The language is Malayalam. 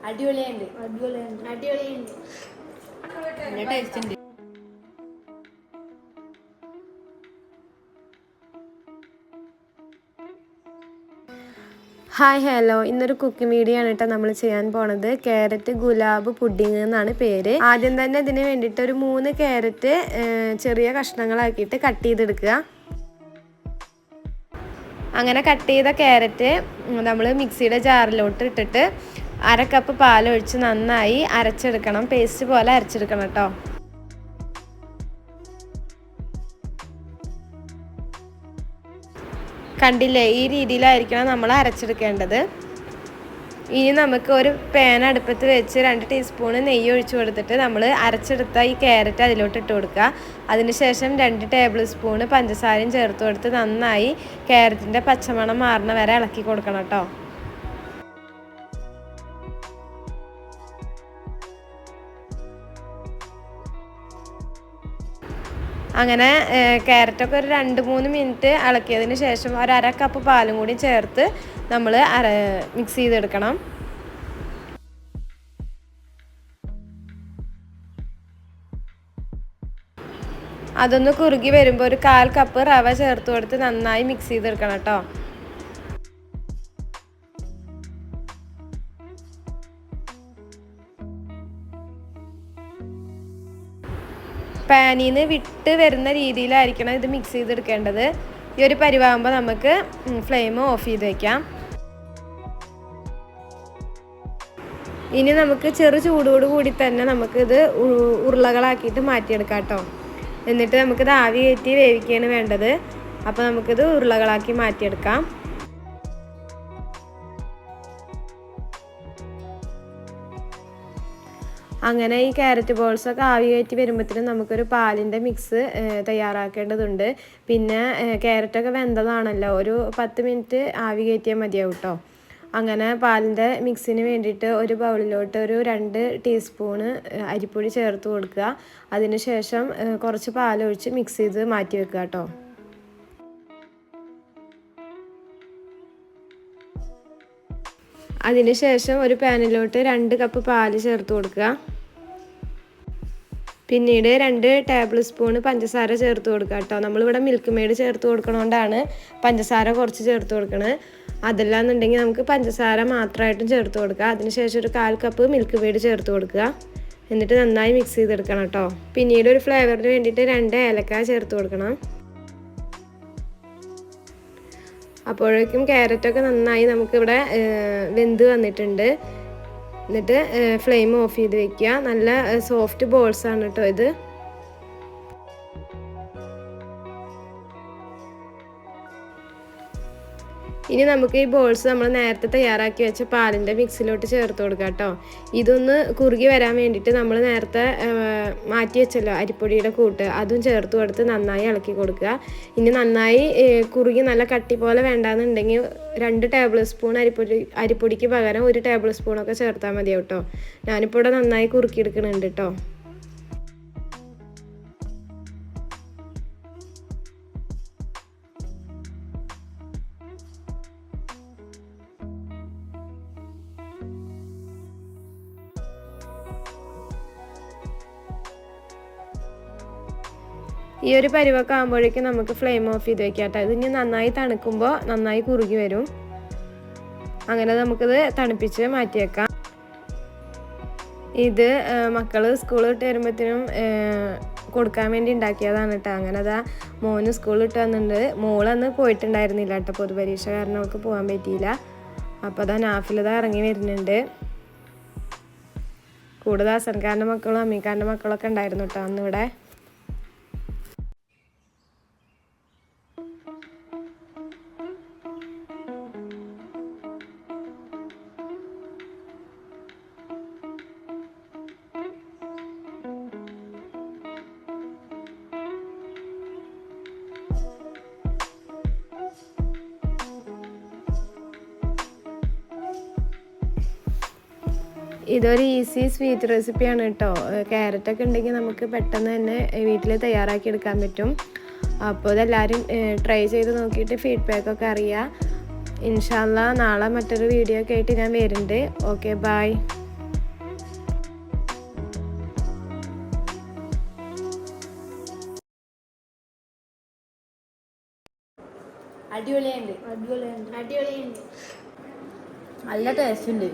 അടിപൊളിയുണ്ട്. ടേസ്റ്റ് ഉണ്ട്. ഹായ് ഹലോ, ഇന്നൊരു കുക്കിംഗ് വീഡിയോ ആണ് കേട്ടോ നമ്മൾ ചെയ്യാൻ പോണത്. ക്യാരറ്റ് ഗുലാബ് പുഡിംഗ് എന്നാണ് പേര്. ആദ്യം തന്നെ ഇതിന് വേണ്ടിയിട്ട് ഒരു 3 ക്യാരറ്റ് ചെറിയ കഷ്ണങ്ങളാക്കിയിട്ട് കട്ട് ചെയ്തെടുക്കുക. അങ്ങനെ കട്ട് ചെയ്ത ക്യാരറ്റ് നമ്മൾ മിക്സിയുടെ ജാറിലോട്ട് ഇട്ടിട്ട് 1/2 കപ്പ് പാലൊഴിച്ച് നന്നായി അരച്ചെടുക്കണം. പേസ്റ്റ് പോലെ അരച്ചെടുക്കണം കേട്ടോ. കണ്ടില്ലേ, ഈ രീതിയിലായിരിക്കണം നമ്മൾ അരച്ചെടുക്കേണ്ടത്. ഇനി നമുക്ക് ഒരു പാൻ അടുപ്പത്ത് വെച്ച് 2 ടീസ്പൂൺ നെയ്യ് ഒഴിച്ചു കൊടുത്തിട്ട് നമ്മൾ അരച്ചെടുത്ത ഈ ക്യാരറ്റ് അതിലോട്ട് ഇട്ട് കൊടുക്കുക. അതിനുശേഷം 2 ടേബിൾ സ്പൂൺ പഞ്ചസാരയും ചേർത്ത് കൊടുത്ത് നന്നായി ക്യാരറ്റിൻ്റെ പച്ചമണം മാറുന്ന വരെ ഇളക്കി കൊടുക്കണം കേട്ടോ. അങ്ങനെ ക്യാരറ്റൊക്കെ ഒരു 2-3 മിനിറ്റ് ഇളക്കിയതിന് ശേഷം 1/2 കപ്പ് പാലും കൂടി ചേർത്ത് നമ്മൾ മിക്സ് ചെയ്തെടുക്കണം. അതൊന്ന് കുറുകി വരുമ്പോൾ ഒരു 1/4 കപ്പ് റവ ചേർത്ത് കൊടുത്ത് നന്നായി മിക്സ് ചെയ്തെടുക്കണം കേട്ടോ. പാനിൽ നിന്ന് വിട്ട് വരുന്ന രീതിയിലായിരിക്കണം ഇത് മിക്സ് ചെയ്തെടുക്കേണ്ടത്. ഈ ഒരു പരിവാകുമ്പോൾ നമുക്ക് ഫ്ലെയിം ഓഫ് ചെയ്ത് വയ്ക്കാം. ഇനി നമുക്ക് ചെറു ചൂടോട് കൂടി തന്നെ നമുക്കിത് ഉരുളകളാക്കിയിട്ട് മാറ്റിയെടുക്കാം കേട്ടോ. എന്നിട്ട് നമുക്കിത് ആവി കയറ്റി വേവിക്കുകയാണ് വേണ്ടത്. അപ്പോൾ നമുക്കിത് ഉരുളകളാക്കി മാറ്റിയെടുക്കാം. അങ്ങനെ ഈ ക്യാരറ്റ് ബോൾസൊക്കെ ആവി കയറ്റി വരുമ്പോഴത്തേനും നമുക്കൊരു പാലിൻ്റെ മിക്സ് തയ്യാറാക്കേണ്ടതുണ്ട്. പിന്നെ ക്യാരറ്റൊക്കെ വെന്തതാണല്ലോ, ഒരു 10 മിനിറ്റ് ആവി കയറ്റിയാൽ മതിയാവും കേട്ടോ. അങ്ങനെ പാലിൻ്റെ മിക്സിന് വേണ്ടിയിട്ട് ഒരു ബൗളിലോട്ട് ഒരു 2 ടീസ്പൂണ് അരിപ്പൊടി ചേർത്ത് കൊടുക്കുക. അതിനുശേഷം കുറച്ച് പാലൊഴിച്ച് മിക്സ് ചെയ്ത് മാറ്റി വെക്കുക കേട്ടോ. അതിനുശേഷം ഒരു പാനിലോട്ട് 2 കപ്പ് പാല് ചേർത്ത് കൊടുക്കുക. പിന്നീട് 2 ടേബിൾ സ്പൂൺ പഞ്ചസാര ചേർത്ത് കൊടുക്കുക കേട്ടോ. നമ്മളിവിടെ മിൽക്ക് മെയ്ഡ് ചേർത്ത് കൊടുക്കണോണ്ടാണ് പഞ്ചസാര കുറച്ച് ചേർത്ത് കൊടുക്കണത്. അതല്ലാന്നുണ്ടെങ്കിൽ നമുക്ക് പഞ്ചസാര മാത്രമായിട്ടും ചേർത്ത് കൊടുക്കുക. അതിനുശേഷം ഒരു 1/4 കപ്പ് മിൽക്ക് മെയ്ഡ് ചേർത്ത് കൊടുക്കുക. എന്നിട്ട് നന്നായി മിക്സ് ചെയ്തെടുക്കണം കേട്ടോ. പിന്നീട് ഒരു ഫ്ലേവറിന് വേണ്ടിയിട്ട് 2 ഏലക്ക ചേർത്ത് കൊടുക്കണം. അപ്പോഴേക്കും ക്യാരറ്റൊക്കെ നന്നായി നമുക്കിവിടെ വെന്ത് വന്നിട്ടുണ്ട്. എന്നിട്ട് ഫ്ലെയിം ഓഫ് ചെയ്ത് വെക്കുക. നല്ല സോഫ്റ്റ് ബോൾസാണ് കേട്ടോ ഇത്. ഇനി നമുക്ക് ഈ ബോൾസ് നമ്മൾ നേരത്തെ തയ്യാറാക്കി വെച്ച പാലിൻ്റെ മിക്സിലോട്ട് ചേർത്ത് കൊടുക്കാം കേട്ടോ. ഇതൊന്ന് കുറുകി വരാൻ വേണ്ടിയിട്ട് നമ്മൾ നേരത്തെ മാറ്റി വെച്ചല്ലോ അരിപ്പൊടിയുടെ കൂട്ട്, അതും ചേർത്ത് കൊടുത്ത് നന്നായി ഇളക്കി കൊടുക്കുക. ഇനി നന്നായി കുറുകി നല്ല കട്ടി പോലെ വേണ്ടാന്നുണ്ടെങ്കിൽ 2 ടേബിൾ സ്പൂൺ അരിപ്പൊടിക്ക് പകരം 1 ടേബിൾ സ്പൂണൊക്കെ ചേർത്താൽ മതിയാവും കേട്ടോ. ഞാനിപ്പോൾ ഇവിടെ നന്നായി കുറുക്കിയെടുക്കുന്നുണ്ട് കേട്ടോ. ഈ ഒരു പരിവൊക്കെ ആകുമ്പോഴേക്കും നമുക്ക് ഫ്ലെയിം ഓഫ് ചെയ്ത് വെക്കാം കേട്ടോ. ഇതിന് നന്നായി തണുക്കുമ്പോൾ നന്നായി കുറുകി വരും. അങ്ങനെ നമുക്കിത് തണുപ്പിച്ച് മാറ്റി വെക്കാം. ഇത് മക്കൾ സ്കൂൾ വിട്ട് വരുമ്പോഴത്തേനും കൊടുക്കാൻ വേണ്ടി ഉണ്ടാക്കിയതാണ് കേട്ടോ. അങ്ങനെ അതാ മോന് സ്കൂളിൽ വിട്ട് വന്നിട്ടുണ്ട്. മോളന്ന് പോയിട്ടുണ്ടായിരുന്നില്ല കേട്ടോ, പൊതുപരീക്ഷ കാരണം അവൾക്ക് പോകാൻ പറ്റിയില്ല. അപ്പോൾ അതാ നാഫിലതാ ഇറങ്ങി വരുന്നുണ്ട്. കൂടുതൽ ഹസൻഖാൻ്റെ മക്കളും അമ്മീഖാൻ്റെ മക്കളൊക്കെ ഉണ്ടായിരുന്നു കേട്ടോ അന്നിവിടെ. ഇതൊരു ഈസി സ്വീറ്റ് റെസിപ്പിയാണ് കേട്ടോ. ക്യാരറ്റൊക്കെ ഉണ്ടെങ്കിൽ നമുക്ക് പെട്ടെന്ന് തന്നെ വീട്ടിൽ തയ്യാറാക്കി എടുക്കാൻ പറ്റും. അപ്പോൾ ഇതെല്ലാവരും ട്രൈ ചെയ്ത് നോക്കിയിട്ട് ഫീഡ്ബാക്കൊക്കെ അറിയുക. ഇൻഷാ അല്ലാ നാളെ മറ്റൊരു വീഡിയോ ഒക്കെ ആയിട്ട് ഞാൻ വരുന്നുണ്ട്. Okay, by. അടിപൊളിയുണ്ട് അടിപൊളിയുണ്ട് നല്ല ടേസ്റ്റ് ഉണ്ട്